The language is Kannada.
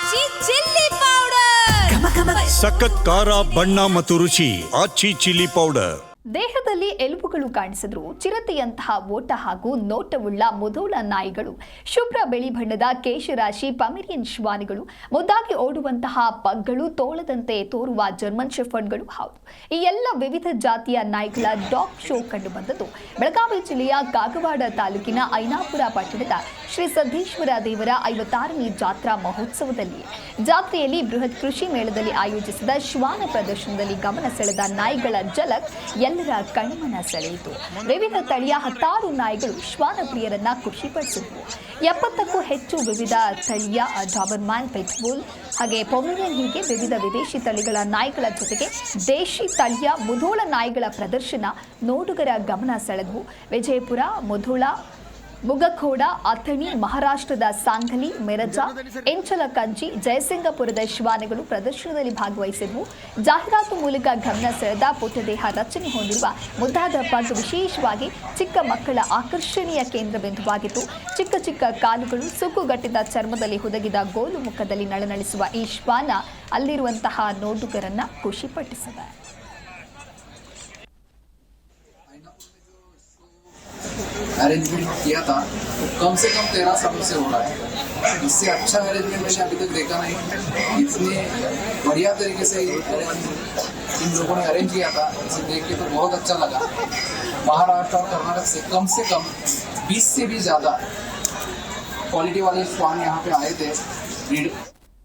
ಆಚಿ ಚಿಲ್ಲಿ ಪೌಡರ್ ಸಖತ್ ಖಾರ ಬಣ್ಣ ಮತ್ತು ರುಚಿ ಆಚಿ ಚಿಲ್ಲಿ ಪೌಡರ್. ದೇಹದಲ್ಲಿ ಎಲುಬುಗಳು ಕಾಣಿಸಿದ್ರು ಚಿರತೆಯಂತಹ ಓಟ ಹಾಗೂ ನೋಟವುಳ್ಳ ಮುಧೋಳ ನಾಯಿಗಳು, ಶುಭ್ರ ಬಿಳಿ ಬಣ್ಣದ ಕೇಶರಾಶಿ ಪಮೆರಿಯನ್ ಶ್ವಾನಗಳು, ಮುದ್ದಾಗಿ ಓಡುವಂತಹ ಪಗ್ಗಳು, ತೋಳದಂತೆ ತೋರುವ ಜರ್ಮನ್ ಶೆಫರ್ಡ್ಗಳು, ಹೌದು, ಈ ಎಲ್ಲ ವಿವಿಧ ಜಾತಿಯ ನಾಯಿಗಳ ಡಾಗ್ ಶೋ ಕಂಡು ಬಂದದ್ದು ಬೆಳಗಾವಿ ಜಿಲ್ಲೆಯ ಕಾಗವಾಡ ತಾಲೂಕಿನ ಐನಾಪುರ ಪಟ್ಟಣದ ಶ್ರೀ ಸಿದ್ದೇಶ್ವರ ದೇವರ 56ನೇ ಜಾತ್ರಾ ಮಹೋತ್ಸವದಲ್ಲಿ. ಜಾತ್ರೆಯಲ್ಲಿ ಬೃಹತ್ ಕೃಷಿ ಮೇಳದಲ್ಲಿ ಆಯೋಜಿಸಿದ ಶ್ವಾನ ಪ್ರದರ್ಶನದಲ್ಲಿ ಗಮನ ಸೆಳೆದ ನಾಯಿಗಳ ಝಲಕ್ ಎಲ್ಲರ ಕಣ್ಮನ ಸೆಳೆಯಿತು. ವಿವಿಧ ತಳಿಯ 10 ನಾಯಿಗಳು ಶ್ವಾನ ಪ್ರಿಯರನ್ನ ಖುಷಿಪಡಿಸಿದ್ವು. 70ಕ್ಕೂ ಹೆಚ್ಚು ವಿವಿಧ ತಳಿಯ ಡಾಬರ್ಮ್ಯಾನ್, ಪಿಟ್ಬುಲ್ ಹಾಗೆ ಪೊಮೆರಿಯನ್ ಹೀಗೆ ವಿವಿಧ ವಿದೇಶಿ ತಳಿಗಳ ನಾಯಿಗಳ ಜೊತೆಗೆ ದೇಶಿ ತಳಿಯ ಮುಧೋಳ ನಾಯಿಗಳ ಪ್ರದರ್ಶನ ನೋಡುಗರ ಗಮನ ಸೆಳೆದವು. ವಿಜಯಪುರ, ಮುಧೋಳ, ಮುಗಖೋಡ, ಅಥಣಿ, ಮಹಾರಾಷ್ಟ್ರದ ಸಾಂಗಲಿ, ಮಿರಜಾ, ಎಂಚಲಕಂಜಿ, ಜಯಸಿಂಗಪುರದ ಶ್ವಾನಗಳು ಪ್ರದರ್ಶನದಲ್ಲಿ ಭಾಗವಹಿಸಿದ್ವು. ಜಾಹೀರಾತು ಮೂಲಕ ಗಮನ ಸೆಳೆದ ಪುಟ್ಟದೇಹ ರಚನೆ ಹೊಂದಿರುವ ಮುದ್ದಾದ ಪಗ್ ವಿಶೇಷವಾಗಿ ಚಿಕ್ಕ ಮಕ್ಕಳ ಆಕರ್ಷಣೀಯ ಕೇಂದ್ರ ಬಿಂದುವಾಗಿತ್ತು. ಚಿಕ್ಕ ಚಿಕ್ಕ ಕಾಲುಗಳು, ಸುಕ್ಕುಗಟ್ಟಿದ ಚರ್ಮದಲ್ಲಿ ಹುದುಗಿದ ಗೋಲು ಮುಖದಲ್ಲಿ ನಳನಳಿಸುವ ಈ ಶ್ವಾನ ಅಲ್ಲಿರುವಂತಹ ನೋಡುಗರನ್ನ ಖುಷಿಪಟ್ಟಿಸಿದೆ. अरेंजमेंट किया था तो कम से कम 13 सालों से हो रहा है. इससे अच्छा अरेंजमेंट मैंने अभी तक देखा नहीं. इतने बढ़िया तरीके से इन लोगों ने अरेंज किया था, इसे देख के तो बहुत अच्छा लगा. महाराष्ट्र और कर्नाटक से कम 20 से भी ज़्यादा क्वालिटी वाले श्वान यहाँ पे आए थे.